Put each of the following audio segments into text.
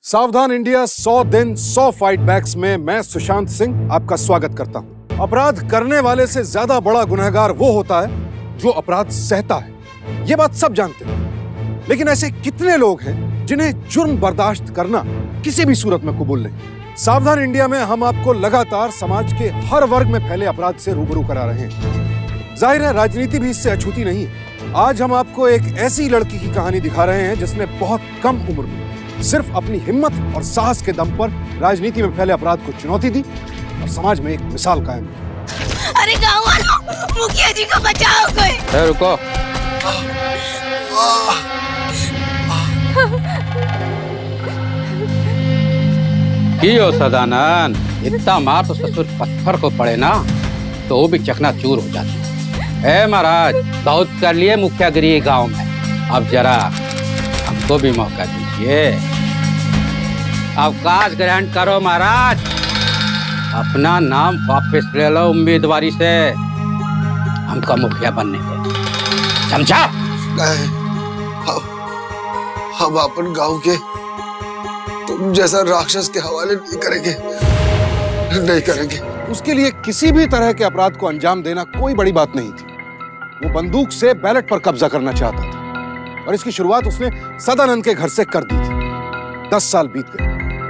सावधान इंडिया 100 दिन 100 fight backs में मैं सुशांत सिंह आपका स्वागत करता हूं। अपराध करने वाले से ज्यादा बड़ा गुनहगार वो होता है जो अपराध सहता है। ये बात सब जानते हैं, लेकिन ऐसे कितने लोग हैं जिन्हें जुर्म बर्दाश्त करना किसी भी सूरत में कबूल नहीं। सावधान इंडिया में हम आपको लगातार समाज के हर वर्ग में फैले अपराध से रूबरू करा रहे हैं। जाहिर है राजनीति भी इससे अछूती नहीं है। आज हम आपको एक ऐसी लड़की की कहानी दिखा रहे हैं जिसने बहुत कम उम्र में सिर्फ अपनी हिम्मत और साहस के दम पर राजनीति में फैले अपराध को चुनौती दी और समाज में एक मिसाल कायम की। अरे गाँव वालों, मुखिया जी को बचाओ कोई। रुको। क्यों सदानंद, इतना मार तो ससुर पत्थर को पड़े ना तो वो भी चकनाचूर हो जाती है। महाराज, बहुत कर लिए मुखियागिरी गांव में, अब जरा हमको भी मौका दीजिए। अवकाश ग्रहण करो महाराज, अपना नाम वापस ले लो उम्मीदवारी से, हमका मुखिया बनने दे, समझा? हम अपन गांव के तुम जैसा राक्षस के हवाले नहीं करेंगे। उसके लिए किसी भी तरह के अपराध को अंजाम देना कोई बड़ी बात नहीं थी। वो बंदूक से बैलेट पर कब्जा करना चाहता था और इसकी शुरुआत उसने सदानंद के घर से कर दी थी। 10 साल बीत गए,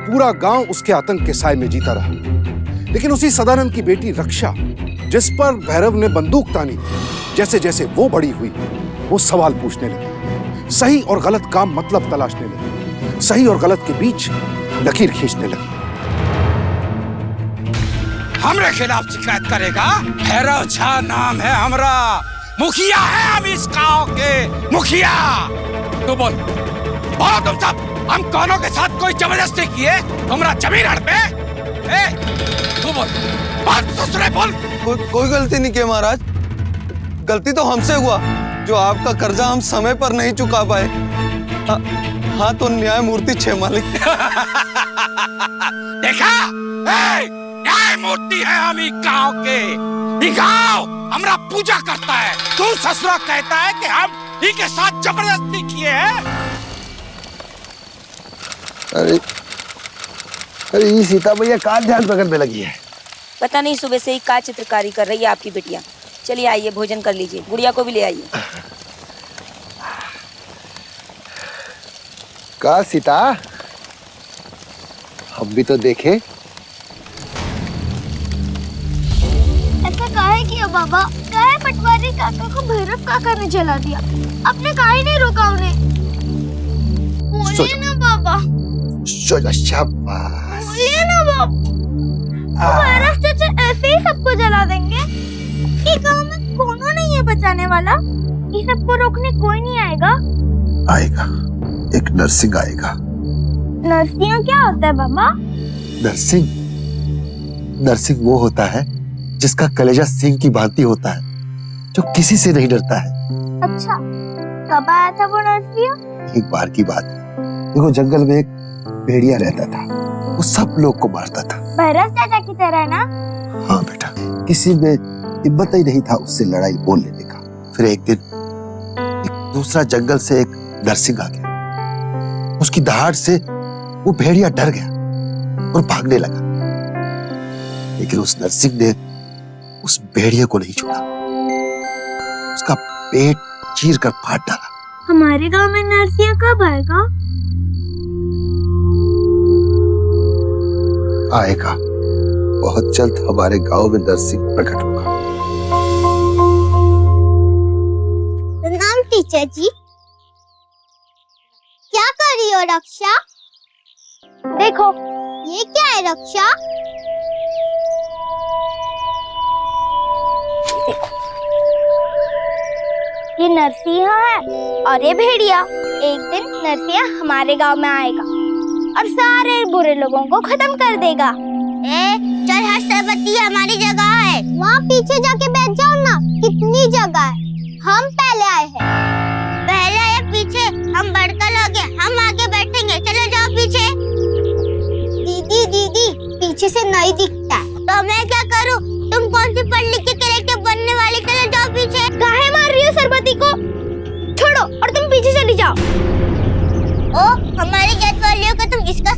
पूरा गांव उसके आतंक के साए में जीता रहा। लेकिन उसी सदानंद की बेटी रक्षा, जिस पर भैरव ने बंदूक तानी, जैसे जैसे वो बड़ी हुई वो सवाल पूछने लगी, सही और गलत काम मतलब तलाशने लगी, सही और गलत के बीच लकीर खींचने लगी। हमरे खिलाफ शिकायत करेगा? भैरव झा नाम है हमरा, मुखिया है हम इस गांव के, मुखिया। तू बोल तुम सब, हम कौनों के साथ कोई जबरदस्ती किए? तुमरा जमीन हड़पे? तू बोल, बात ससुरे बोल। कोई गलती नहीं की महाराज, गलती तो हमसे हुआ जो आपका कर्जा हम समय पर नहीं चुका पाए। हाँ तो न्याय मूर्ति छे मालिक। देखा, न्याय मूर्ति है हम ही गांव के। ये गांव हमरा पूजा करता है, तू ससुरा कहता है कि हम ही के साथ जबरदस्ती किए हैं। अरे ये सीता भैया का ध्यान पकड़ने लगी है। पता नहीं सुबह से ही का चित्रकारी कर रही है आपकी बिटिया। चलिए आइए, भोजन कर लीजिए, गुड़िया को भी ले आइए। का सीता, हम भी तो देखे। ऐसा काहे किया बाबा? काहे पटवारी काका को भैरव काका ने जला दिया? आपने काहे नहीं रोका उन्हें? बोलिए ना बाबा। शाबाश। बोलिए ना बाबा। भैरव चाचा ऐसे ही सबको जला देंगे? ये गांव में कौन नहीं है बचाने वाला? ये सबको रोकने कोई नहीं आएगा? आएगा, एक नरसिंह आएगा। नरसिंह क्या होता है बाबा? नरसिंह वो होता है जिसका कलेजा सिंह की भांति होता है, जो किसी से नहीं डरता है। अच्छा, कब आया था वो नरसिंह? एक बार की बात है, देखो जंगल में एक भेड़िया रहता था, वो सब लोग को मारता था। भैरव चाचा की तरह ना? हाँ बेटा, किसी में हिम्मत ही नहीं था उससे लड़ाई बोल लेने का। फिर एक दिन एक दूसरा जंगल से एक नरसिंह आ गया। उसकी दहाड़ से वो भेड़िया डर गया और भागने लगा, लेकिन उस नरसिंह ने उस भेड़िया को नहीं छोड़ा, उसका पेट चीर कर फाड़ डाला। हमारे गांव में नरसिंह कब आएगा? आएगा, बहुत जल्द हमारे गांव में नरसिंह प्रकट होगा। प्रणाम टीचर जी। क्या कर रही हो रक्षा? देखो, ये क्या है रक्षा? ये नरसिंह है और ये भेड़िया। एक दिन नरसिंह हमारे गांव में आएगा और सारे बुरे लोगों को खत्म कर देगा। चल हर्षवती, हमारी जगह है। वहाँ पीछे जाके बैठ जाओ ना, कितनी जगह है। हम पहले आए हैं। पहले आए पीछे, हम बढ़कर लगे, हम आगे बैठेंगे। चलो जाओ पीछे। दीदी, पीछे से नहीं दिखता है। तो मैं क्या करूँ? तुम कौन सी पढ़ लिख के कैरेक्टर बनने वाली? चलो जाओ पीछे। काहे मार रही हो सरबती को? छोड़ो और तुम पीछे चली जाओ। ओ, हमारी जात वालियों को तुम इसका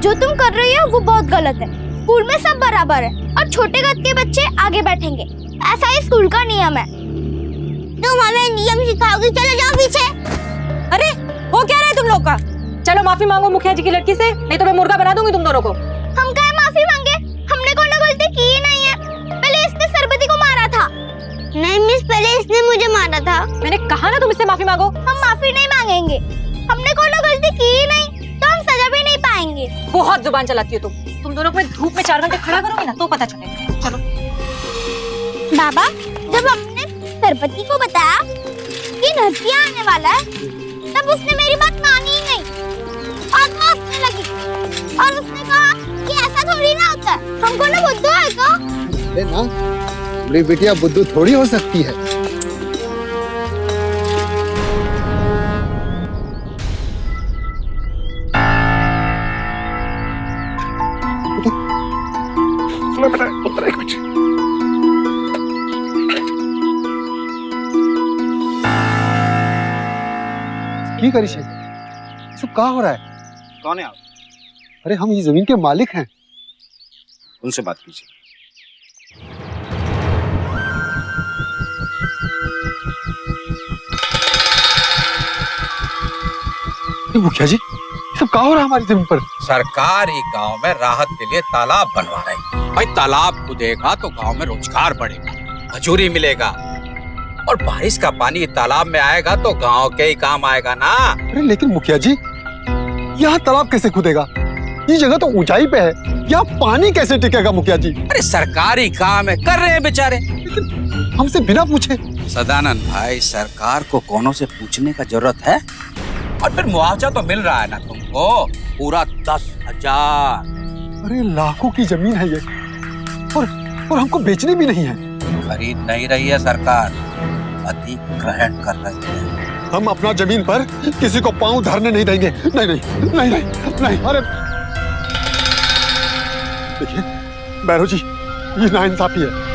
जो तुम कर रही हो वो बहुत गलत है। स्कूल में सब बराबर है और छोटे कद के बच्चे आगे बैठेंगे, ऐसा ही स्कूल का नियम है। तुम हमें नियम सिखाओगी? चलो जाओ पीछे। अरे हो क्या रहा है तुम लोग का? चलो माफी मांगो मुखिया जी की लड़की से, नहीं तो मैं मुर्गा बना दूंगी तुम दोनों को। हम क्या माफी मांगे? हमने कोई गलती की ही नहीं है। पहले इसने सरबती को मारा था। नहीं मिस, पहले इसने मुझे मारा था। मैंने कहा ना तुम इससे माफी मांगो। हम माफी नहीं मांगेंगे, हमने कोई गलती की ही नहीं, तो हम सजा भी नहीं पाएंगे। बहुत जुबान चलाती हो तुम दोनों को मैं धूप में 4 घंटे खड़ा करोगी ना तो पता चलेगा। चलो। बाबा, जब हमने सरबती को बताया कि नरसिया आने वाला है, तब उसने मेरी बात मानी ही नहीं और वो हंसने लगी और उसने कहा कि ऐसा थोड़ी ना होता है, हमको ना बुद्धू है का? अरे ना, मेरी बिटिया बुद्धू थोड़ी हो सकती है। बेटा उतरे कुछ। ठीक है ऋषि, सब क्या हो रहा है? कौन है आप? अरे हम इस जमीन के मालिक हैं। उनसे बात कीजिए। मुखिया जी, सब क्या हो रहा है हमारी जमीन पर? सरकार एक गांव में राहत के लिए तालाब बनवा रही है। भाई तालाब खुदेगा तो गांव में रोजगार बढ़ेगा, मजूरी मिलेगा और बारिश का पानी तालाब में आएगा तो गांव के ही काम आएगा ना। अरे लेकिन मुखिया जी, यहाँ तालाब कैसे खुदेगा? ये जगह तो ऊंचाई पे है, यहाँ पानी कैसे टिकेगा मुखिया जी? अरे सरकारी काम है, कर रहे हैं बेचारे। हमसे बिना पूछे। सदानंद भाई, सरकार को कोनों से पूछने का जरूरत है? और फिर मुआवजा तो मिल रहा है ना तुमको, पूरा 10,000। अरे लाखों की जमीन है ये, और हमको बेचनी भी नहीं है। खरीद नहीं रही है सरकार, अधिग्रहण कर रही है। हम अपना जमीन पर किसी को पांव धरने नहीं देंगे। नहीं नहीं नहीं नहीं नहीं। अरे देखिए बैरो जी, ये नाइंसाफी है।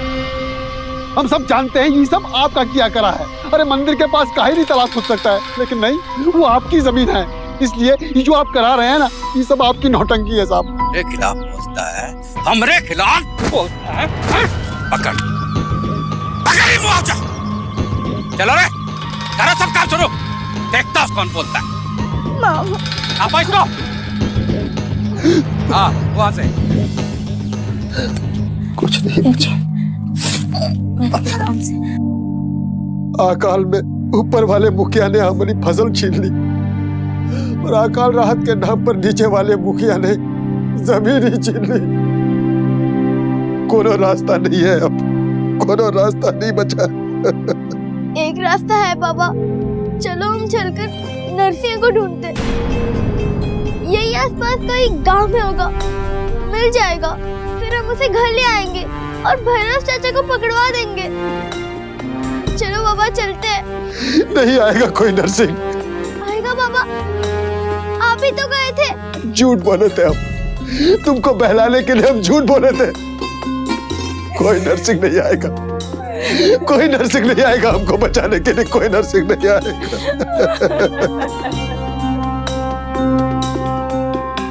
हम सब जानते हैं ये सब आपका किया करा है। अरे मंदिर के पास काहे नहीं तालाब खुद सकता है, लेकिन नहीं, वो आपकी जमीन है, इसलिए ये जो आप करा रहे हैं ना, ये सब आपकी नौटंकी है साहब। हमरे खिलाफ बोलता है, हमरे खिलाफ बोलता है। पकड़ पकड़ मुआवजा। चलो रे, करो सब काम शुरू, देखता हूँ कौन बोलता है। मामा। आप इसको हाँ वहाँ से कुछ नहीं बचा। अकाल में ऊपर वाले मुखिया ने हमारी फसल छीन ली और अकाल राहत के नाम पर नीचे वाले मुखिया ने जमीन ही छीन ली। कोनो रास्ता नहीं है अब, कोनो रास्ता नहीं बचा। एक रास्ता है बाबा, चलो हम चलकर नरसिंह को ढूंढते। यही आसपास कोई गांव में होगा, मिल जाएगा, फिर हम उसे घर ले आएंगे और भैरव चाचा को पकड़वा देंगे। चलो बाबा चलते हैं। नहीं आएगा कोई नरसिंह। आएगा बाबा, आप ही तो गए थे। झूठ बोले थे हम, तुमको बहलाने के लिए हम झूठ बोले थे। कोई नरसिंह नहीं आएगा, कोई नरसिंह नहीं आएगा हमको बचाने के लिए, कोई नरसिंह नहीं आएगा।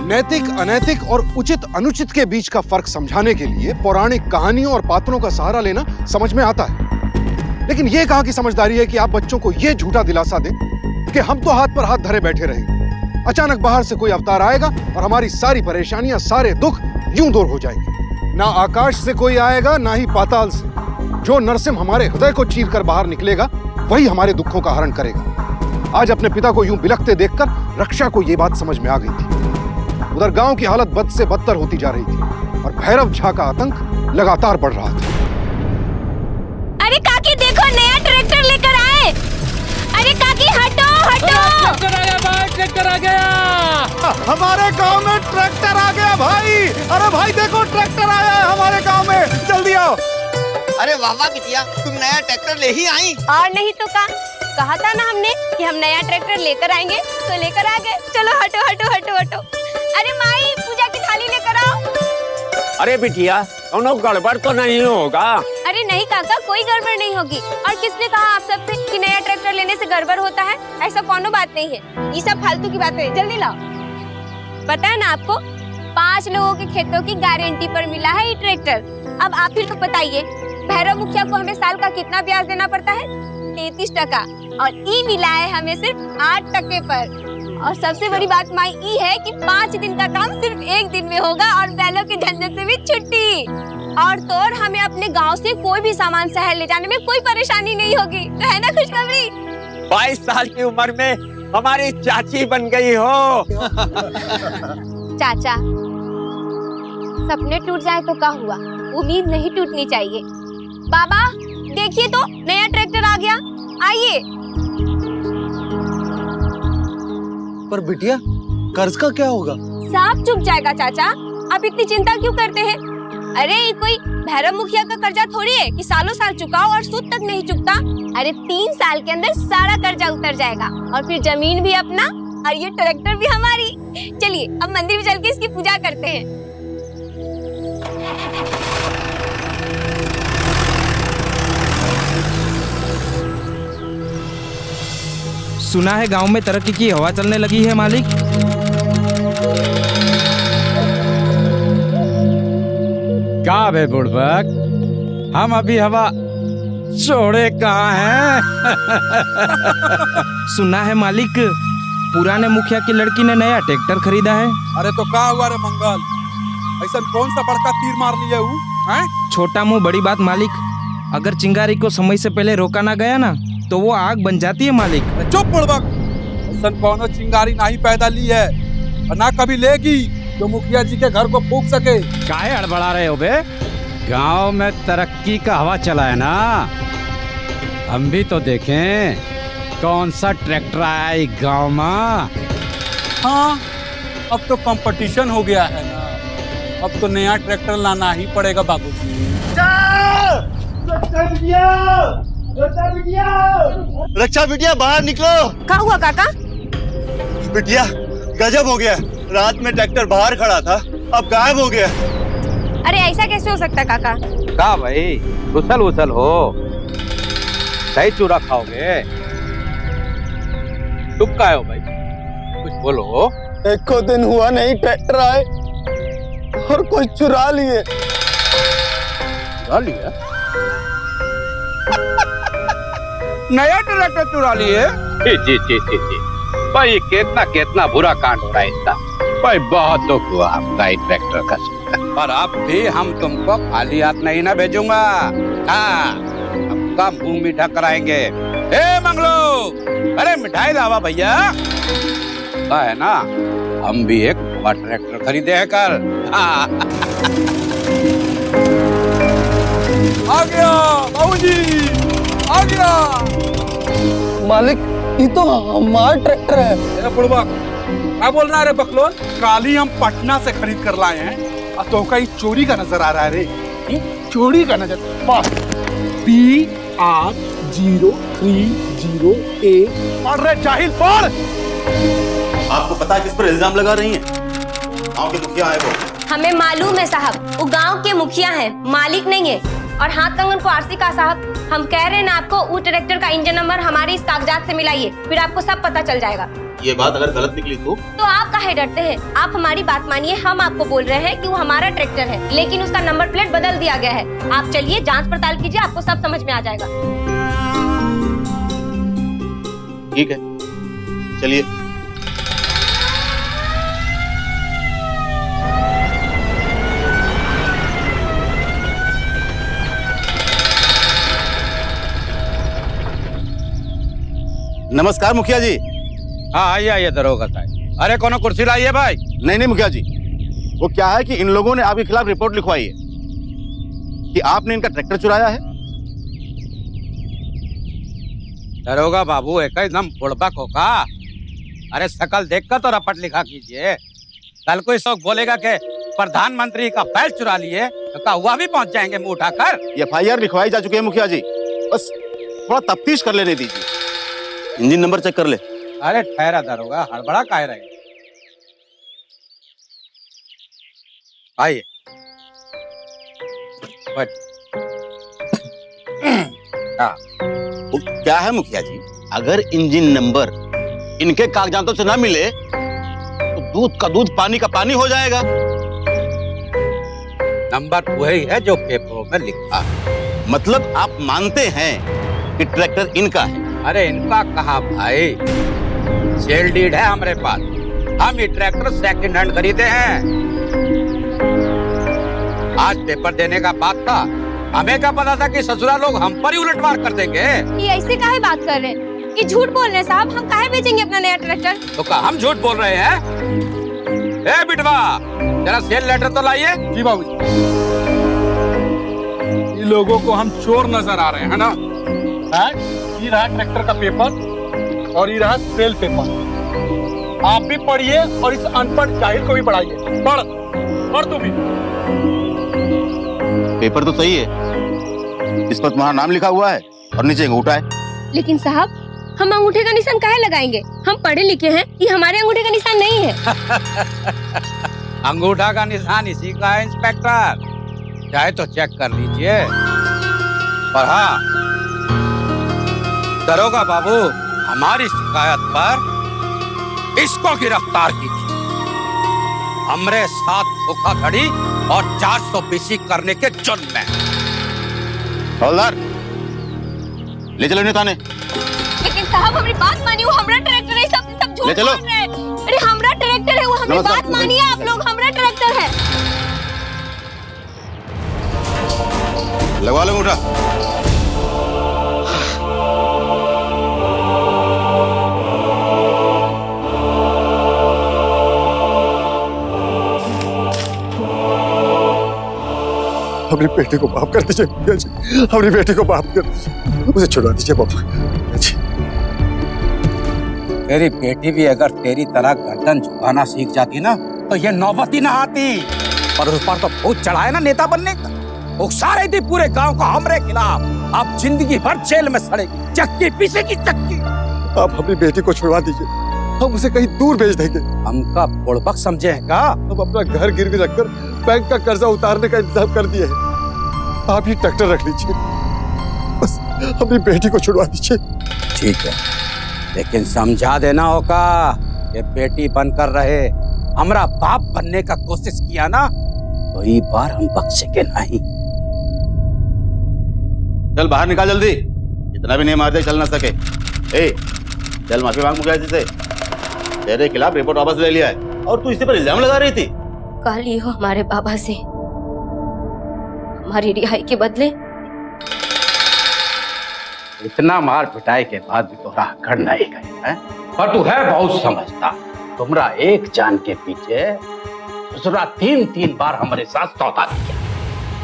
नैतिक अनैतिक और उचित अनुचित के बीच का फर्क समझाने के लिए पौराणिक कहानियों और पात्रों का सहारा लेना समझ में आता है। लेकिन यह कहाँ की समझदारी है कि आप बच्चों को यह झूठा दिलासा दें कि हम तो हाथ पर हाथ धरे बैठे रहेंगे, अचानक बाहर से कोई अवतार आएगा और हमारी सारी परेशानियां, सारे दुख यूं दूर हो जाएंगे। ना आकाश से कोई आएगा, ना ही पाताल से। जो नरसिंह हमारे हृदय को चीर कर बाहर निकलेगा, वही हमारे दुखों का हरण करेगा। आज अपने पिता को यूं बिलखते देखकर रक्षा को यह बात समझ में आ गई थी। उधर गांव की हालत बद से बदतर होती जा रही थी और भैरव झा का आतंक लगातार बढ़ रहा था। अरे काकी देखो, नया ट्रैक्टर लेकर आए। अरे काकी हटो हटो। ट्रैक्टर आ गया भाई, ट्रैक्टर आ गया। हमारे गांव में ट्रैक्टर आ गया भाई। अरे भाई देखो, ट्रैक्टर आया है हमारे गांव में, जल्दी आओ। अरे वाह वाह बिटिया, तुम नया ट्रैक्टर ले ही आई। और नहीं तो कहा था ना हमने कि हम नया ट्रैक्टर लेकर आएंगे, तो लेकर आ गए। चलो हटो हटो हटो हटो। अरे माई, पूजा की थाली लेकर आओ। अरे बिटिया, कोनो गड़बड़ तो नहीं होगा? अरे नहीं काका, कोई गड़बड़ नहीं होगी। और किसने कहा आप सबसे कि नया ट्रैक्टर लेने से गड़बड़ होता है? ऐसा कोनो बात नहीं है, ये सब फालतू की बातें। जल्दी लाओ। पता है ना आपको, 5 लोगों के खेतों की गारंटी पर मिला है ये ट्रैक्टर। अब आप ही तो बताइए, भैरव मुखिया को हमें साल का कितना ब्याज देना पड़ता है? 33% और ई मिला है हमें सिर्फ 8% पर। और सबसे बड़ी बात माई ई है कि 5 दिन का काम सिर्फ 1 दिन में होगा और बैलों के झंझट से भी छुट्टी। और तो और हमें अपने गांव से कोई भी सामान शहर ले जाने में कोई परेशानी नहीं होगी, तो है ना खुशखबरी? 22 साल की उम्र में हमारी चाची बन गई हो। चाचा, सपने टूट जाए तो क्या हुआ, उम्मीद नहीं टूटनी चाहिए। बाबा देखिए तो नया ट्रैक्टर आ गया, आइए। पर बिटिया कर्ज का क्या होगा? सब चुक जाएगा चाचा, आप इतनी चिंता क्यों करते हैं? अरे ये कोई भैरव मुखिया का कर्जा थोड़ी है कि सालों साल चुकाओ और सूद तक नहीं चुकता। अरे 3 साल के अंदर सारा कर्जा उतर जाएगा और फिर जमीन भी अपना और ये ट्रैक्टर भी हमारी। चलिए अब मंदिर में चल के इसकी पूजा करते हैं। सुना है गांव में तरक्की की हवा चलने लगी है मालिक। क्या बे बुड़बक, हम अभी हवा छोड़े कहाँ हैं? सुना है मालिक, पुराने मुखिया की लड़की ने नया ट्रैक्टर खरीदा है। अरे तो क्या हुआ रे मंगल, ऐसा कौन सा बड़का तीर मार लिया हूँ? छोटा मुंह बड़ी बात मालिक, अगर चिंगारी को समय से पहले रोका ना गया ना तो वो आग बन जाती है मालिक। चुप बुड़बक, ऐसा कौन चिंगारी नहीं पैदा ली है और ना कभी लेगी जो मुखिया जी के घर को फूंक सके। काहे हड़बड़ा रहे हो बे? गांव में तरक्की का हवा चला है ना, हम भी तो देखें कौन सा ट्रैक्टर आया है गांव में। हाँ अब तो कंपटीशन हो गया है ना, अब तो नया ट्रैक्टर लाना ही पड़ेगा बाबूजी। रक्षा बिटिया बाहर निकलो। क्या हुआ काका? बिटिया गजब हो गया, रात में ट्रैक्टर बाहर खड़ा था अब गायब हो गया। अरे ऐसा कैसे हो सकता है काका? का भाई उछल उछल हो, दही चूड़ा खाओगे? तुम का हो भाई, कुछ बोलो। एक को दिन हुआ नहीं ट्रैक्टर आए और कोई चुरा लिए। चुरा लिया? नया ट्रैक्टर चुरा लिए? जी भाई कितना कितना बुरा कांड हो रहा है इसका भाई, बहुत दुख हुआ आपका इस ट्रैक्टर का सुनकर। पर अब भी हम तुमको खाली हाथ नहीं ना भेजूंगा। हाँ आपका मुंह मीठा कराएंगे। ए मंगलू, अरे मिठाई लावा भैया। पता है ना हम भी एक नया ट्रैक्टर खरीदे हैं कल। हाँ। आ गया बाबूजी, आ गया। मालिक ये तो हमारा ट्रैक्टर है। अरे बुड़बक क्या बोल रहा है रे बकलोल? काली हम पटना से खरीद कर लाए हैं और तो का चोरी का नजर आ रहा है रे, चोरी का नजर। PR0308 पढ़ रहे जाहिल, पढ़। आपको पता है किस पर इल्जाम लगा रही हैं? गांव के मुखिया है वो। हमें मालूम है साहब, वो गांव के मुखिया हैं, मालिक नहीं है। और हाथ कंगन को आरसी का साहब, हम कह रहे हैं ना आपको, वो ट्रैक्टर का इंजन नंबर हमारे इस कागजात से मिलाइए, फिर आपको सब पता चल जाएगा। ये बात अगर गलत निकली तो आप काहे डरते हैं? आप हमारी बात मानिए, हम आपको बोल रहे हैं कि वो हमारा ट्रैक्टर है, लेकिन उसका नंबर प्लेट बदल दिया गया है। आप चलिए जांच पड़ताल कीजिए, आपको सब समझ में आ जाएगा। ठीक है चलिए। नमस्कार मुखिया जी। हाँ आइए दरोगा साहब। अरे कोनो कुर्सी लाइए भाई। नहीं मुखिया जी, वो क्या है कि इन लोगों ने आपके खिलाफ रिपोर्ट लिखवाई है कि आपने इनका ट्रैक्टर चुराया है। दरोगा बाबू एकदम बुड़बक होगा। अरे शकल देखकर तो रपट लिखा कीजिए। कल को इस वक्त बोलेगा कि प्रधानमंत्री का बैल चुरा लिए तो क्या हुआ भी पहुंच जाएंगे मुंह उठाकर। FIR लिखवाई जा चुकी है मुखिया जी, बस थोड़ा तफ्तीश कर लेने दीजिए। इंजन नंबर चेक कर ले। अरे ठहरा दरोगा, हड़बड़ा काहे रहे। आइए वो क्या है मुखिया जी, अगर इंजन नंबर इनके कागजातों से ना मिले तो दूध का दूध पानी का पानी हो जाएगा। नंबर वही है जो पेपरों में लिखा है। मतलब आप मानते हैं कि ट्रैक्टर इनका है? अरे इनका कहाँ भाई, सेल डीड है हमारे पास। हम ये ट्रैक्टर सेकंड हैंड खरीदे हैं। आज पेपर देने का बात था, हमें क्या पता था कि ससुराल लोग हम पर ही उलटवार कर देंगे। ये ऐसे काहे बात कर रहे हैं? ये झूठ बोल रहे हैं साहब। हम काहे बेचेंगे अपना नया ट्रैक्टर? तो क्या हम झूठ बोल रहे हैं? ए बिटवा, जरा सेल लेटर तो लाइए। जी बाबू। इन लोगों को हम चोर नजर आ रहे हैं ना? ये रहा ट्रैक्टर का पेपर और ये रहा सेल पेपर। आप भी पढ़िए और इस अनपढ़ जाहिल को भी पढ़ाइए। पढ़ तू भी। पेपर तो सही है, इस पर तुम्हारा नाम लिखा हुआ है और नीचे अंगूठा है। लेकिन साहब, हम अंगूठे का निशान काहे लगाएंगे? हम पढ़े लिखे हैं, ये हमारे अंगूठे का निशान नहीं है। अंगूठा का निशान इसी का है इंस्पेक्टर, चाहे तो चेक कर लीजिए। और हाँ दरोगा बाबू, हमारी शिकायत पर इसको गिरफ्तार कीजिए। हमरे साथ धोखाधड़ी और 420 करने के जुर्म में। हवलदार, ले चलो इन्हें थाने। लेकिन साहब हमारी बात मानिए, वो हमारा ट्रैक्टर है। सब झूठ ले चलो। बोल रहे हैं। अरे हमारा ट्रैक्टर है, वो हमारी नमस्कार। बात मानिए आप लोग, हमारा ट्रैक्टर है। लगवा लो अंगूठा। अपनी बेटी को माफ कर दीजिए भैया जी, अपनी बेटी को माफ कर दीजिए, मुझे छुड़ा दीजिए बाबा जी। तेरी बेटी भी अगर तेरी तरह गर्दन झुकाना सीख जाती ना तो ये नौबत ही ना आती। पर उस पर तो भूत चढ़ाए ना नेता बनने का, उकसा रही थी पूरे गांव को हमरे खिलाफ। अब जिंदगी भर जेल में सड़ेगी, चक्की पीसेगी चक्की। आप अपनी बेटी को छुड़वा दीजिए, हम उसे कहीं दूर भेज देंगे। हमका बुड़बक समझेगा? हम अपना घर गिरवी रखकर बैंक का कर्जा उतारने का इंतजाम कर दिए हैं। आप ये ट्रैक्टर रख लीजिए, बस अपनी बेटी को छुड़वा दीजिए। ठीक है, लेकिन समझा देना होगा कि बेटी बनकर रहे। हमरा बाप बनने का कोशिश किया ना तो ये बार हम बख्शेंगे नहीं। चल बाहर निकाल जल्दी, इतना भी नहीं मार दे चल ना सके। ए, चल माफी मांग मुखिया जी से, तेरे खिलाफ रिपोर्ट वापस ले लिया है और तू इसी पर इल्जाम लगा रही थी। कह ली हो हमारे बाबा से हमारी रिहाई के बदले। इतना मार पिटाई के बाद भी तोरा अकड़ नहीं गई है, पर तू है बहुत समझदार। तुमरा एक जान के पीछे दूसरा 3-3 बार हमारे साथ सौदा किया,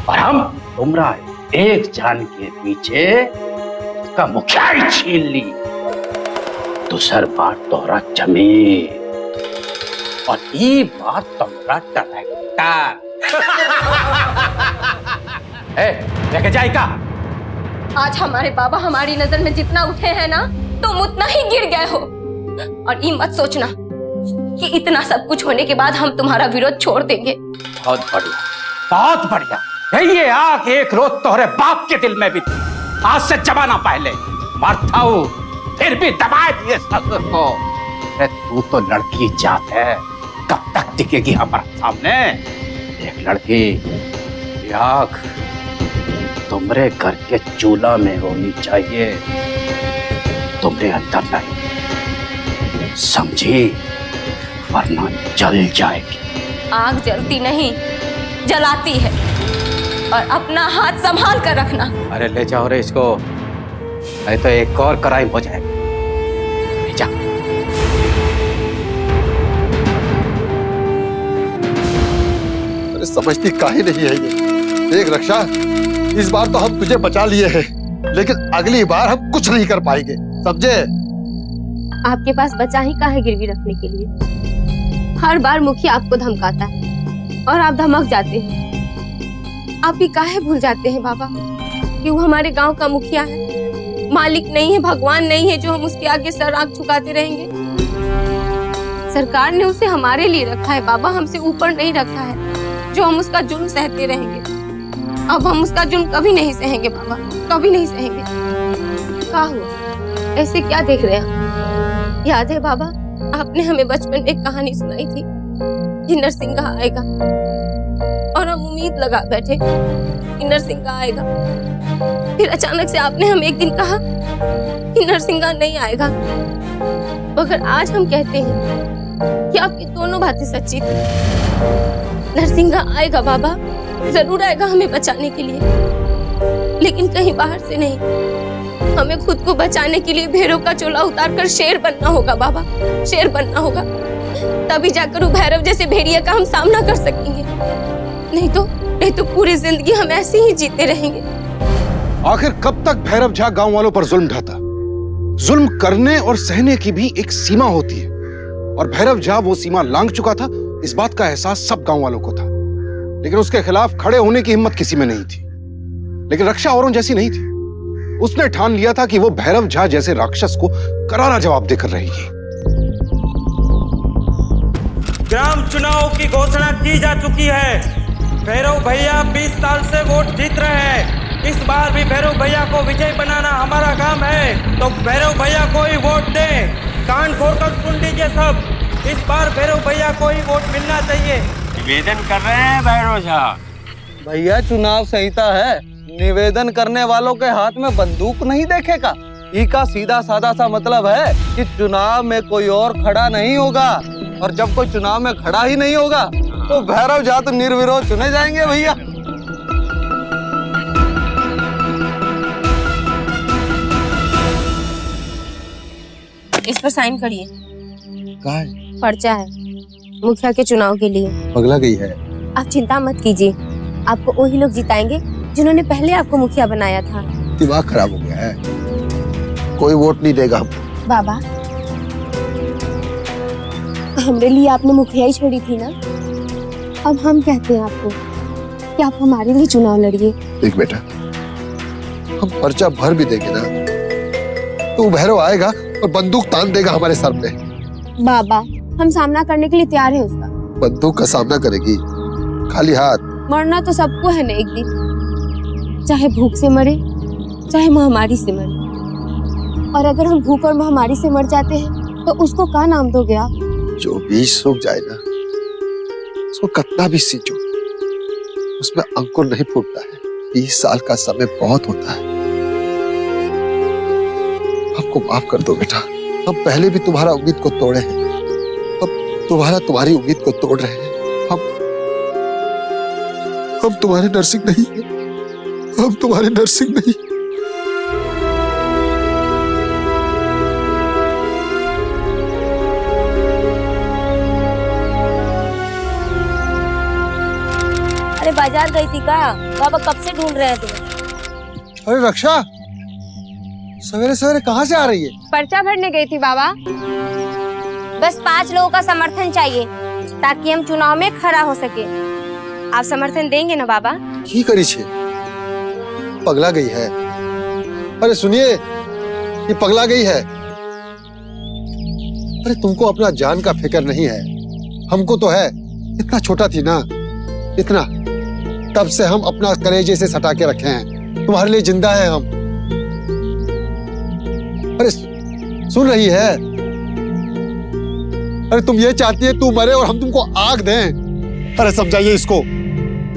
और हम तुमरा एक जान के पीछे उसका मुखिया ही छीन ली। दूसर बार तोरा जमीन और ये बात तुमरा ट्रैक्टर। लेके जाएगा। आज हमारे बाबा हमारी नजर में जितना उठे हैं ना, तुम उतना ही गिर गए हो। और ये मत सोचना कि इतना सब कुछ होने के बाद हम तुम्हारा विरोध छोड़ देंगे। बहुत बढ़िया, बहुत बढ़िया। ये आग एक रोज तोहरे बाप के दिल में भी थी, आज से जमाना पहले। मरता हूँ फिर भी दबाए दिए ससुर को। तू तो लड़की जात है, कब तक टिकेगी हमारे सामने? एक लड़की आग तुमरे घर के चूल्हा में होनी चाहिए, तुमरे अंदर नहीं, समझी? वरना जल जाएगी। आग जलती नहीं, जलाती है। और अपना हाथ संभाल कर रखना। अरे ले जाओ रे इसको, नहीं तो एक और क्राइम हो जाएगा। ले जा। अरे समझती काहे नहीं है ये? देख रक्षा, इस बार तो हम तुझे बचा लिए हैं, लेकिन अगली बार हम कुछ नहीं कर पाएंगे, समझे? आपके पास बचा ही काहे गिरवी रखने के लिए? हर बार मुखिया आपको धमकाता है और आप धमक जाते हैं। आप भी काहे भूल जाते हैं बाबा कि वो हमारे गांव का मुखिया है, मालिक नहीं है, भगवान नहीं है जो हम उसके आगे सर आंख झुकाते रहेंगे। सरकार ने उसे हमारे लिए रखा है बाबा, हमसे ऊपर नहीं रखा है जो हम उसका जुल्म सहते रहेंगे। अब हम उसका जुल्म कभी नहीं सहेंगे बाबा, कभी नहीं सहेंगे। क्या हुआ, ऐसे क्या देख रहे हैं? याद है बाबा, आपने हमें बचपन में एक कहानी सुनाई थी कि नरसिंगा आएगा और हम उम्मीद लगा बैठे कि नरसिंगा आएगा। फिर अचानक से आपने हमें एक दिन कहा कि नरसिंगा नहीं आएगा, मगर आज हम कहते हैं कि आपकी दोनों बातें सच्ची थी। नरसिंगा आएगा बाबा, जरूर आएगा हमें बचाने के लिए, लेकिन कहीं बाहर से नहीं। हमें खुद को बचाने के लिए भैरव का चोला उतारकर शेर बनना होगा बाबा, शेर बनना होगा। तभी जाकर वो भैरव जैसे भेड़िया का हम सामना कर सकेंगे। नहीं तो पूरी जिंदगी हम ऐसे ही जीते रहेंगे। आखिर कब तक भैरव झा गांव वालों पर जुल्म ढाता? जुल्म करने और सहने की भी एक सीमा होती है, और भैरव झा वो सीमा लांघ चुका था। इस बात का एहसास सब गांव वालों को था, लेकिन उसके खिलाफ खड़े होने की हिम्मत किसी में नहीं थी। लेकिन रक्षा औरों जैसी नहीं थी। उसने ठान लिया था कि वो भैरव झा जैसे राक्षस को करारा जवाब देकर रहेगी। ग्राम चुनाव की घोषणा की जा चुकी है। भैरव भैया 20 साल से वोट जीत रहे हैं। इस बार भी भैरव भैया को विजय बनाना हमारा काम है, तो भैरव भैया को ही वोट दें। कान खोलकर सुन लीजिए सब, इस बार भैरव भैया को ही वोट मिलना चाहिए। निवेदन कर रहे हैं भैरव झा। भैया चुनाव संहिता है, निवेदन करने वालों के हाथ में बंदूक नहीं देखेगा। इसका सीधा साधा सा मतलब है कि चुनाव में कोई और खड़ा नहीं होगा, और जब कोई चुनाव में खड़ा ही नहीं होगा तो भैरव झा तो निर्विरोध चुने जाएंगे भैया। इस पर साइन करिए। कहाँ है? पर्चा है मुखिया के चुनाव के लिए। पगला गई है। आप चिंता मत कीजिए, आपको वही लोग जिताएंगे जिन्होंने पहले आपको मुखिया बनाया था। दिमाग खराब हो गया है, कोई वोट नहीं देगा हम। बाबा, हमरे लिए आपने मुखिया ही छोड़ी थी ना, अब हम कहते हैं आपको कि आप हमारे लिए चुनाव लड़िए। देख बेटा, हम पर्चा भर भी देंगे ना तो भैरव आएगा और बंदूक तान देगा हमारे सर पे। बाबा, हम सामना करने के लिए तैयार हैं उसका। बंदूक का सामना करेगी खाली हाथ? मरना तो सबको है ना एक दिन, चाहे भूख से मरे चाहे महामारी से मरे। और अगर हम भूख और महामारी से मर जाते हैं तो उसको क्या नाम दोगे आप? जो बीज सूख जाए ना, उसको कितना भी सींचो उसमें अंकुर नहीं फूटता है। 20 साल का समय बहुत होता है। हमको माफ कर दो बेटा, हम पहले भी तुम्हारा उम्मीद को तोड़े हैं, अब तुम्हारी उम्मीद को तोड़ रहे हैं। हम तुम्हारे नरसिंह नहीं हैं, हम तुम्हारे नरसिंह नहीं। अरे बाजार गई थी का? बाबा कब से ढूंढ रहे हैं तुम्हें। अरे रक्षा, सवेरे सवेरे कहाँ से आ रही है? पर्चा भरने गई थी बाबा। बस 5 लोगों का समर्थन चाहिए ताकि हम चुनाव में खड़ा हो सके। आप समर्थन देंगे ना बाबा? की करी छे? पगला गई है। अरे सुनिए, ये पगला गई है। अरे तुमको अपना जान का फिक्र नहीं है, हमको तो है। इतना छोटा थी ना, इतना, तब से हम अपना कलेजे से सटा के रखे हैं। तुम्हारे लिए जिंदा है हम। अरे सुन रही है? अरे तुम ये चाहती है तू मरे और हम तुमको आग दें? अरे समझाइए इसको,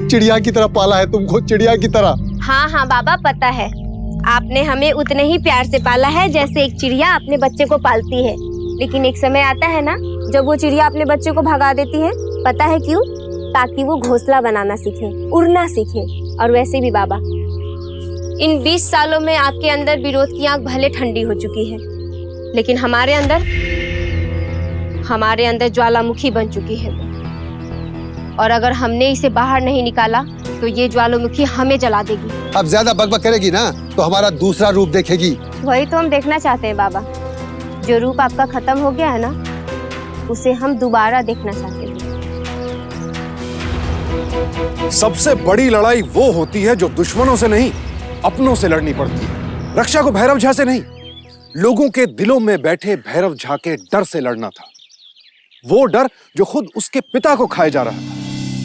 चिड़िया की तरह पाला है तुमको, चिड़िया की तरह। हाँ हाँ बाबा, पता है। आपने हमें उतने ही प्यार से पाला है जैसे एक चिड़िया अपने बच्चे को पालती है। लेकिन एक समय आता है ना जब वो चिड़िया अपने बच्चे को भगा देती है। पता है क्यों? ताकि वो घोंसला बनाना सीखे, उड़ना सीखे। और वैसे भी बाबा, इन 20 सालों में आपके अंदर विरोध की आग भले ठंडी हो चुकी है, लेकिन हमारे अंदर ज्वालामुखी बन चुकी है। और अगर हमने इसे बाहर नहीं निकाला तो ये ज्वालामुखी हमें जला देगी। अब ज्यादा बकबक करेगी ना तो हमारा दूसरा रूप देखेगी। वही तो हम देखना चाहते हैं बाबा। जो रूप आपका खत्म हो गया है ना, उसे हम दोबारा देखना चाहते हैं। सबसे बड़ी लड़ाई वो होती है जो दुश्मनों से नहीं, अपनों से लड़नी पड़ती है। रक्षा को भैरव झा से नहीं, लोगों के दिलों में बैठे भैरव झा के डर से लड़ना था। वो डर जो खुद उसके पिता को खाए जा रहा था।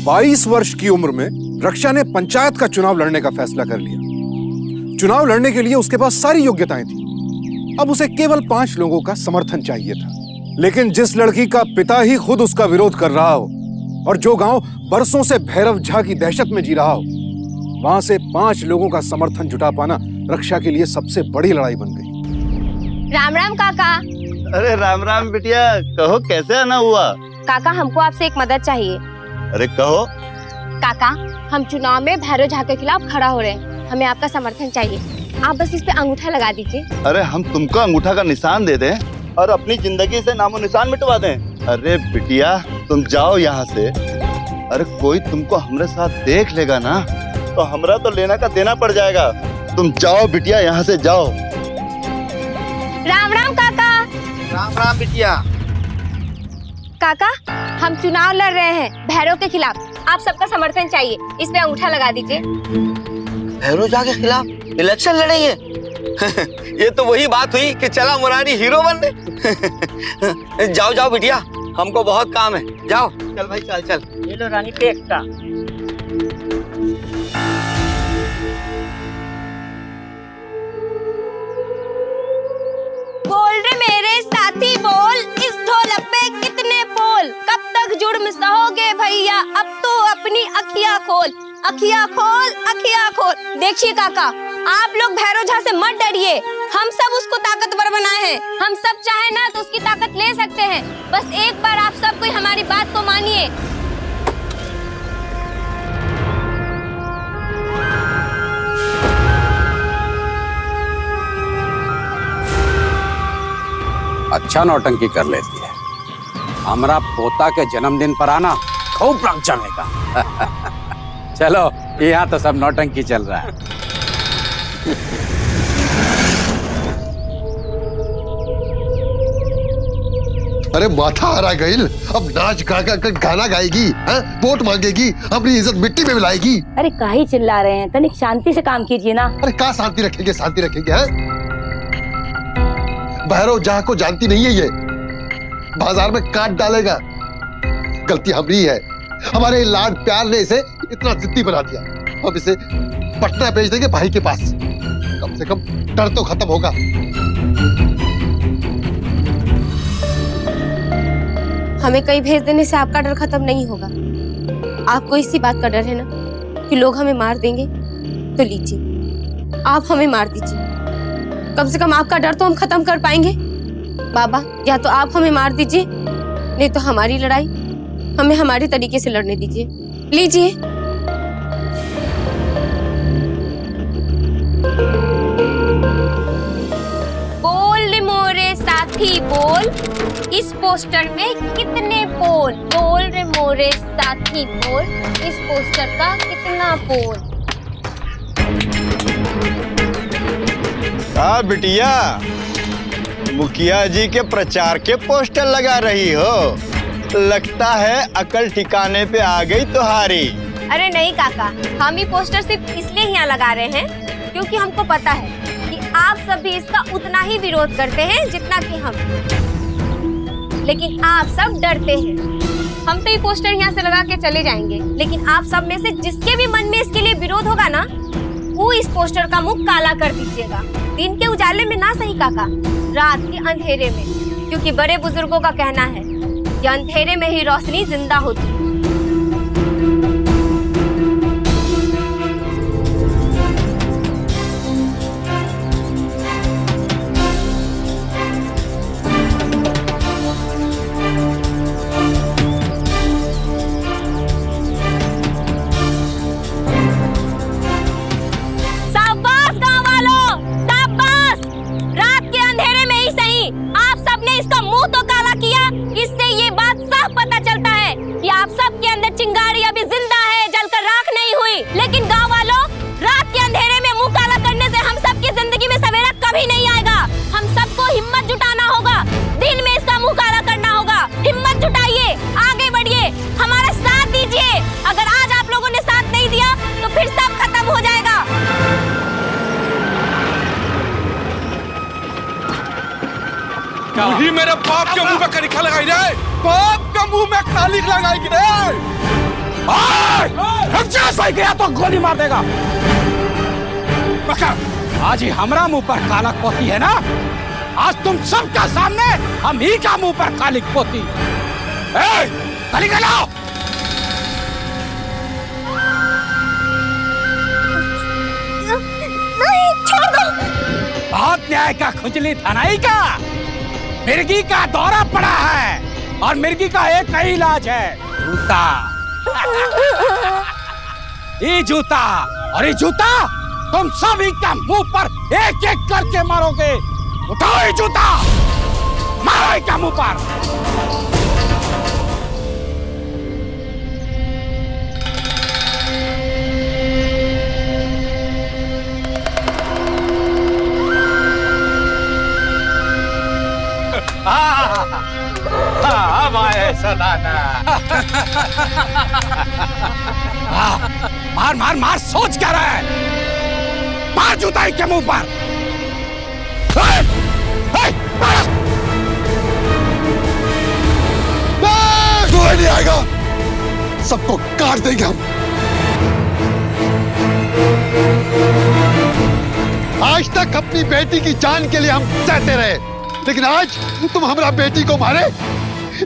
22 वर्ष की उम्र में रक्षा ने पंचायत का चुनाव लड़ने का फैसला कर लिया। चुनाव लड़ने के लिए उसके पास सारी योग्यताएं थी। अब उसे केवल 5 लोगों का समर्थन चाहिए था। लेकिन जिस लड़की का पिता ही खुद उसका विरोध कर रहा हो, और जो गांव बरसों से भैरव झा की दहशत में जी रहा हो, वहां से 5 लोगों का समर्थन जुटा पाना रक्षा के लिए सबसे बड़ी लड़ाई बन गई। राम राम काका। अरे राम राम बिटिया, कहो कैसे आना हुआ? काका हमको आपसे एक मदद चाहिए। अरे कहो। काका हम चुनाव में भैरव झा के खिलाफ खड़ा हो रहे हैं, हमें आपका समर्थन चाहिए। आप बस इस पे अंगूठा लगा दीजिए। अरे हम तुमको अंगूठा का निशान दे दें और अपनी जिंदगी से नामो निशान मिटवा दें। अरे बिटिया तुम जाओ यहाँ से। अरे कोई तुमको हमारे साथ देख लेगा ना तो हमरा तो लेना का देना पड़ जाएगा। तुम जाओ बिटिया, यहाँ से जाओ। राम राम काका। राम राम बिटिया। काका हम चुनाव लड़ रहे हैं भैरव के खिलाफ, आप सबका समर्थन चाहिए, इस पे अंगूठा लगा दीजिए। भैरव झा के खिलाफ इलेक्शन लड़ेंगे? ये तो वही बात हुई कि चला मुरारी हीरो बनने। जाओ जाओ बिटिया, हमको बहुत काम है, जाओ। चल भाई चल चल। ये लो रानी पे एकटा। बोल रे मेरे साथी बोल, इस ढोलक पे कितने पोल, कब तक जुर्म सहोगे भैया, अब तो अपनी अखियां खोल, अखियां खोल, अखियां खोल। देखिए काका, आप लोग भैरव झा से मत डरिए, हम सब उसको ताकतवर बनाए हैं, हम सब चाहे ना तो उसकी ताकत ले सकते हैं, बस एक बार आप सब कोई हमारी बात को मानिए। अच्छा नौटंकी कर लेती है। हमारा पोता के जन्मदिन पर आना खूब रंग जमेगा। चलो यहाँ तो सब नौटंकी चल रहा है। अरे माथा हरा गईल, अब नाच गा गाना गाएगी, वोट मांगेगी, अपनी इज्जत मिट्टी में मिलाएगी। अरे काहे चिल्ला रहे हैं, तनिक शांति से काम कीजिए ना। अरे कहाँ शांति रखेंगे, शांति रखेंगे हैं? भैरव झा को जानती नहीं है ये, बाजार में काट डालेगा। गलती हमारी है, हमारे लाड प्यार ने इसे इतना जिद्दी बना दिया। अब इसे पटना भेज देंगे भाई के पास, कम से कम डर तो खत्म होगा। हमें कहीं भेज देने से आपका डर खत्म नहीं होगा। आपको इसी बात का डर है ना कि लोग हमें मार देंगे, तो लीजिए आप हमें मार दीजिए, कम से कम आपका डर तो हम खत्म कर पाएंगे। बाबा या तो आप हमें मार दीजिए, नहीं तो हमारी लड़ाई हमें हमारे तरीके से लड़ने दीजिए। लीजिए। बोल मोरे साथी बोल, इस पोस्टर में कितने पोल, बोल रे मोरे साथी बोल, इस पोस्टर का कितना पोल। बिटिया मुखिया जी के प्रचार के पोस्टर लगा रही हो, लगता है अकल ठिकाने पे आ गई तुम्हारी। अरे नहीं काका, हम ये पोस्टर सिर्फ इसलिए यहाँ लगा रहे हैं क्योंकि हमको पता है कि आप सब भी इसका उतना ही विरोध करते हैं जितना कि हम, लेकिन आप सब डरते हैं। हम तो ये पोस्टर यहाँ से लगा के चले जाएंगे, लेकिन आप सब में से जिसके भी मन में इसके लिए विरोध होगा ना, वो इस पोस्टर का मुख काला कर दीजिएगा। दिन के उजाले में ना सही काका, रात के अंधेरे में, क्योंकि बड़े बुजुर्गों का कहना है कि अंधेरे में ही रोशनी जिंदा होती है। ही मेरे बाप के मुंह में कनिखा लगाई रे, बाप के मुंह में कालिक लगाएगी रे। सही गया तो गोली मार देगा। आज ही हमारा मुंह पर कालक पोती है ना, आज तुम सबका सामने हम ही का मुंह पर कालिक पोती। कालिक लाओ। का खुजली थनाई का, मिर्गी का दौरा पड़ा है और मिर्गी का एक ही इलाज है, जूता। ये जूता और ये जूता तुम सभी का मुंह पर एक एक करके मारोगे। उठाओ ये जूता, मारो इसका मुंह पर। अब आए सदाना। मार मार मार, सोच क्या रहा है? मार जूता के मुंह पर। कोई नहीं आएगा, सबको काट देंगे हम। आज तक अपनी बेटी की जान के लिए हम सहते रहे, लेकिन आज तुम हमारा बेटी को मारे,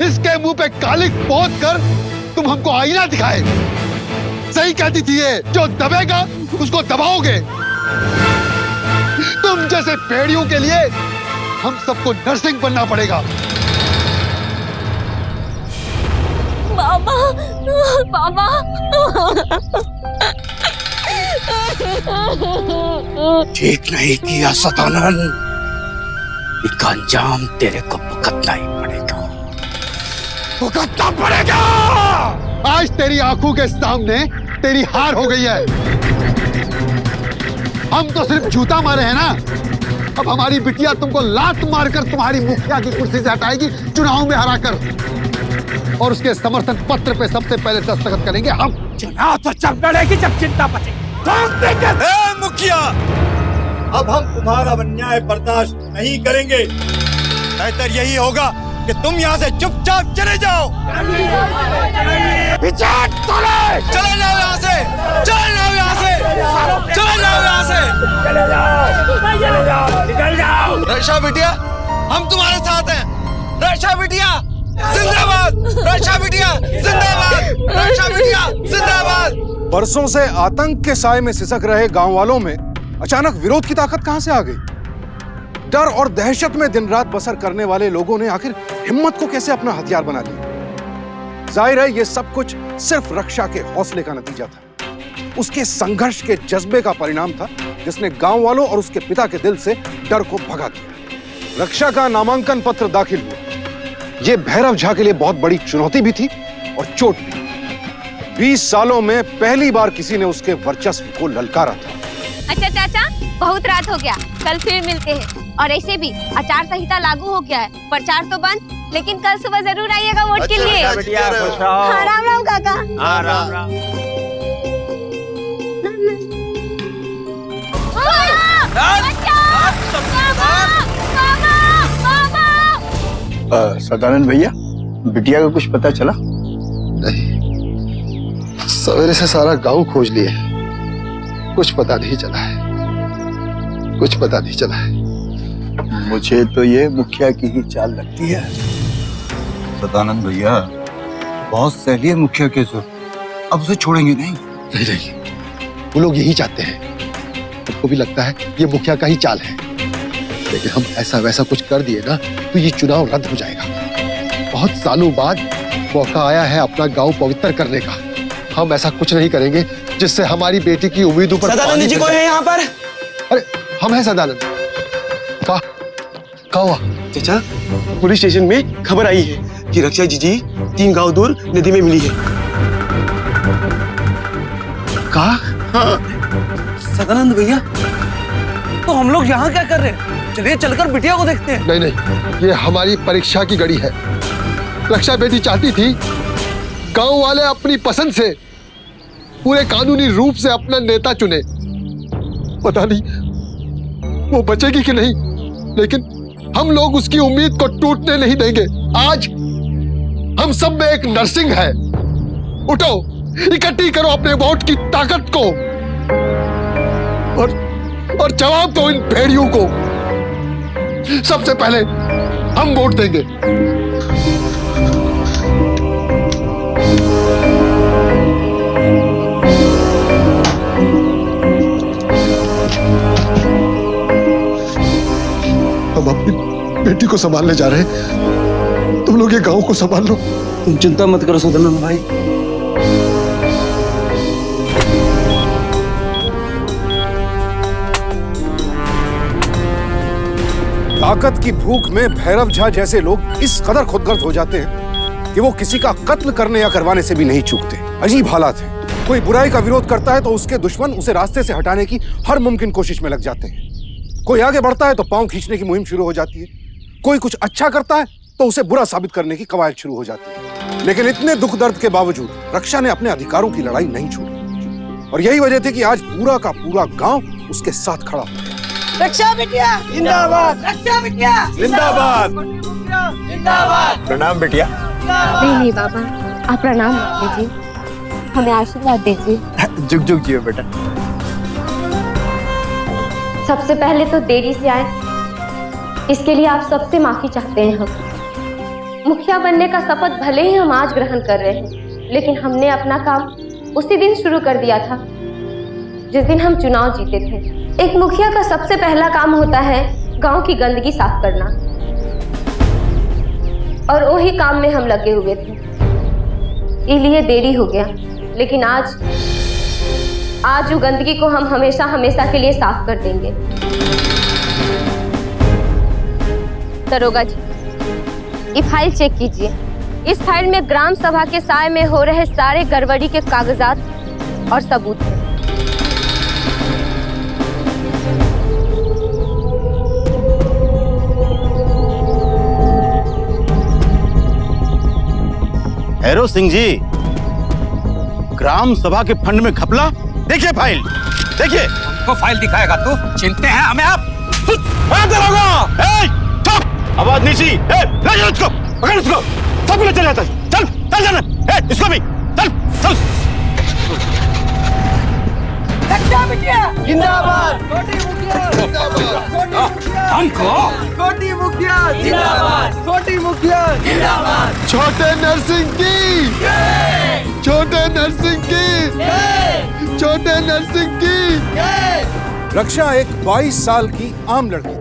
इसके मुंह पे कालिक पोत कर तुम हमको आईना दिखाए। सही कहती थी ये, जो दबेगा उसको दबाओगे। तुम जैसे भेड़ियों के लिए हम सबको नर्सिंग बनना पड़ेगा। मामा, मामा। ठीक नहीं किया सदानंद, इसका अंजाम तेरे को भुगतना ही पड़ेगा, भुगतना पड़ेगा। आज तेरी आंखों के सामने तेरी हार हो गई है। हम तो सिर्फ जूता मारे हैं ना, अब हमारी बिटिया तुमको लात मारकर तुम्हारी मुखिया की कुर्सी से हटाएगी, चुनाव में हराकर, और उसके समर्थन पत्र पे सबसे पहले दस्तखत करेंगे हम। चुनाव तो जब लड़ेगी जब चिंता बचेगी। मुखिया, अब हम तुम्हारा अन्याय बर्दाश्त नहीं करेंगे। बेहतर यही होगा कि तुम यहाँ से चुपचाप चले जाओ। चले जाओ यहाँ से, चले जाओ यहाँ से, चले जाओ यहाँ से, निकल जाओ। रक्षा बिटिया, हम तुम्हारे साथ हैं। रक्षा बिटिया जिंदाबाद, रक्षा बिटिया जिंदाबाद, रक्षा बिटिया जिंदाबाद। बरसों से आतंक के साए में सिसक रहे गांव वालों में अचानक विरोध की ताकत कहां से आ गई? डर और दहशत में दिन रात बसर करने वाले लोगों ने आखिर हिम्मत को कैसे अपना हथियार बना लिया? जाहिर है, यह सब कुछ सिर्फ रक्षा के हौसले का नतीजा था, उसके संघर्ष के जज्बे का परिणाम था, जिसने गांव वालों और उसके पिता के दिल से डर को भगा दिया। रक्षा का नामांकन पत्र दाखिल हुआ। यह भैरव झा के लिए बहुत बड़ी चुनौती भी थी और चोट भी। 20 सालों में पहली बार किसी ने उसके वर्चस्व को ललकारा था। अच्छा चाचा, बहुत रात हो गया, कल फिर मिलते हैं। और ऐसे भी आचार संहिता लागू हो गया है, प्रचार तो बंद, लेकिन कल सुबह जरूर आइएगा वोट के लिए। हाँ, राम राम काका। हाँ, राम राम। सदानंद भैया, बिटिया का कुछ पता चला? नहीं, सवेरे से सारा गांव खोज लिए, कुछ पता नहीं चला है, कुछ पता नहीं चला है। मुझे तो ये मुखिया की ही चाल लगती है। सदानंद भैया बहुत सही है मुखिया के जो, अब उसे छोड़ेंगे नहीं। नहीं, वो लोग यही चाहते हैं, उनको भी लगता है ये मुखिया का ही चाल है, लेकिन हम ऐसा वैसा कुछ कर दिए ना तो ये चुनाव रद्द हो जाएगा। बहुत सालों बाद मौका आया है अपना गांव पवित्र करने का। हम ऐसा कुछ नहीं करेंगे जिससे हमारी बेटी की उम्मीदों पर सदानंद जी कौन है यहाँ पर? अरे हम हैं सदानंद। का हुआ? चाचा, पुलिस स्टेशन में खबर आई है कि रक्षा जी 3 गांव दूर नदी में मिली है। का? सदानंद भैया, तो हम लोग यहाँ क्या कर रहे हैं? चलिए चलकर बिटिया को देखते हैं। नहीं, ये हमारी परीक्षा की घड़ी है। रक्षा बेटी चाहती थी गांव वाले अपनी पसंद से पूरे कानूनी रूप से अपना नेता चुने। पता नहीं वो बचेगी कि नहीं, लेकिन हम लोग उसकी उम्मीद को टूटने नहीं देंगे। आज हम सब में एक नर्सिंग है। उठो, इकट्ठी करो अपने वोट की ताकत को और जवाब दो इन भेड़ियों को। सबसे पहले हम वोट देंगे। को संभालने जा रहे हैं, तुम लोग ये गांव को संभाल लो। तुम चिंता मत करो सदानंद भाई। ताकत की भूख में भैरव झा जैसे लोग इस कदर खुदगर्ज हो जाते हैं कि वो किसी का कत्ल करने या करवाने से भी नहीं चूकते। अजीब हालात है। कोई बुराई का विरोध करता है तो उसके दुश्मन उसे रास्ते से हटाने की हर मुमकिन कोशिश में लग जाते हैं। कोई आगे बढ़ता है तो पांव खींचने की मुहिम शुरू हो जाती है। कोई कुछ अच्छा करता है तो उसे बुरा साबित करने की कवायद शुरू हो जाती है। लेकिन इतने दुख दर्द के बावजूद रक्षा ने अपने अधिकारों की लड़ाई नहीं छोड़ी और यही वजह थी कि आज पूरा का पूरा गांव उसके साथ खड़ा हो गया। रक्षा बिटिया जिंदाबाद, रक्षा बिटिया जिंदाबाद, जिंदाबाद। प्रणाम बिटिया। नहीं बाबा, आप प्रणाम मत कीजिए, हमें आशीर्वाद दीजिए। जुग जुग जियो बेटा। सबसे पहले तो देरी से आए, इसके लिए आप सबसे माफी चाहते हैं। हम मुखिया बनने का शपथ भले ही हम आज ग्रहण कर रहे हैं, लेकिन हमने अपना काम उसी दिन शुरू कर दिया था जिस दिन हम चुनाव जीते थे। एक मुखिया का सबसे पहला काम होता है गांव की गंदगी साफ करना, और वही काम में हम लगे हुए थे, इसलिए देरी हो गया। लेकिन आज वो गंदगी को हम हमेशा हमेशा के लिए साफ कर देंगे। दरोगा जी, ये फाइल चेक कीजिए। इस फाइल में ग्राम सभा के साय में हो रहे सारे गड़बड़ी के कागजात और सबूत हैं। हैरो सिंह जी, ग्राम सभा के फंड में घपला। देखिए फाइल, देखिए। हमको फाइल दिखाएगा तू? चिंते हैं हमें आप? आवाज नीची। ले जाओ इसको, पकड़ इसको। सब लोग चल जाता है। चल चल चल, इसको भी चल चल। रक्षा बिटिया जिंदाबाद, छोटी मुखिया जिंदाबाद, हमको छोटी मुखिया जिंदाबाद, छोटी मुखिया जिंदाबाद, छोटे नरसिंह की, छोटे नरसिंह की, छोटे नरसिंह की। रक्षा एक 22 साल की आम लड़की थी।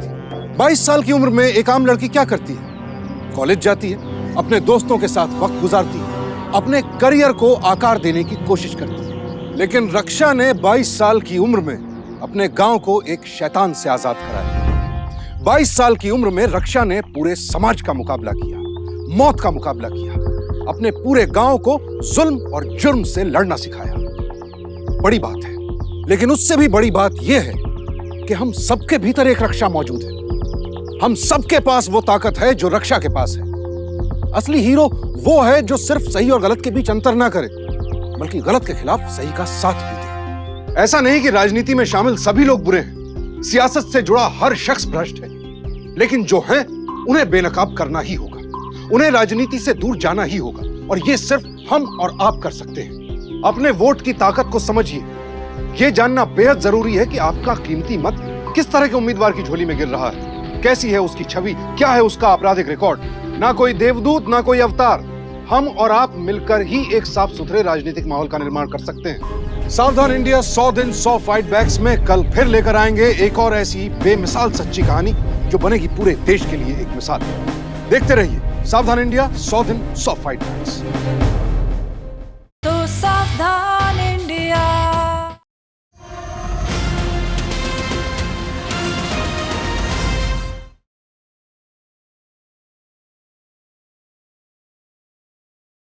22 साल की उम्र में एक आम लड़की क्या करती है? कॉलेज जाती है, अपने दोस्तों के साथ वक्त गुजारती है, अपने करियर को आकार देने की कोशिश करती है। लेकिन रक्षा ने 22 साल की उम्र में अपने गांव को एक शैतान से आजाद कराया। 22 साल की उम्र में रक्षा ने पूरे समाज का मुकाबला किया, मौत का मुकाबला किया, अपने पूरे गांव को जुल्म और जुर्म से लड़ना सिखाया। बड़ी बात है, लेकिन उससे भी बड़ी बात यह है कि हम सबके भीतर एक रक्षा मौजूद है। हम सबके पास वो ताकत है जो रक्षा के पास है। असली हीरो वो है जो सिर्फ सही और गलत के बीच अंतर ना करे, बल्कि गलत के खिलाफ सही का साथ भी दे। ऐसा नहीं कि राजनीति में शामिल सभी लोग बुरे हैं, सियासत से जुड़ा हर शख्स भ्रष्ट है, लेकिन जो हैं उन्हें बेनकाब करना ही होगा, उन्हें राजनीति से दूर जाना ही होगा, और ये सिर्फ हम और आप कर सकते हैं। अपने वोट की ताकत को समझिए। ये जानना बेहद जरूरी है कि आपका कीमती मत किस तरह के उम्मीदवार की झोली में गिर रहा है, कैसी है उसकी छवि, क्या है उसका आपराधिक रिकॉर्ड। ना कोई देवदूत, ना कोई अवतार, हम और आप मिलकर ही एक साफ सुथरे राजनीतिक माहौल का निर्माण कर सकते हैं। सावधान इंडिया 100 दिन 100 फाइट बैक्स में कल फिर लेकर आएंगे एक और ऐसी बेमिसाल सच्ची कहानी जो बनेगी पूरे देश के लिए एक मिसाल। देखते रहिए सावधान इंडिया 100 दिन 100 फाइट बैक्स।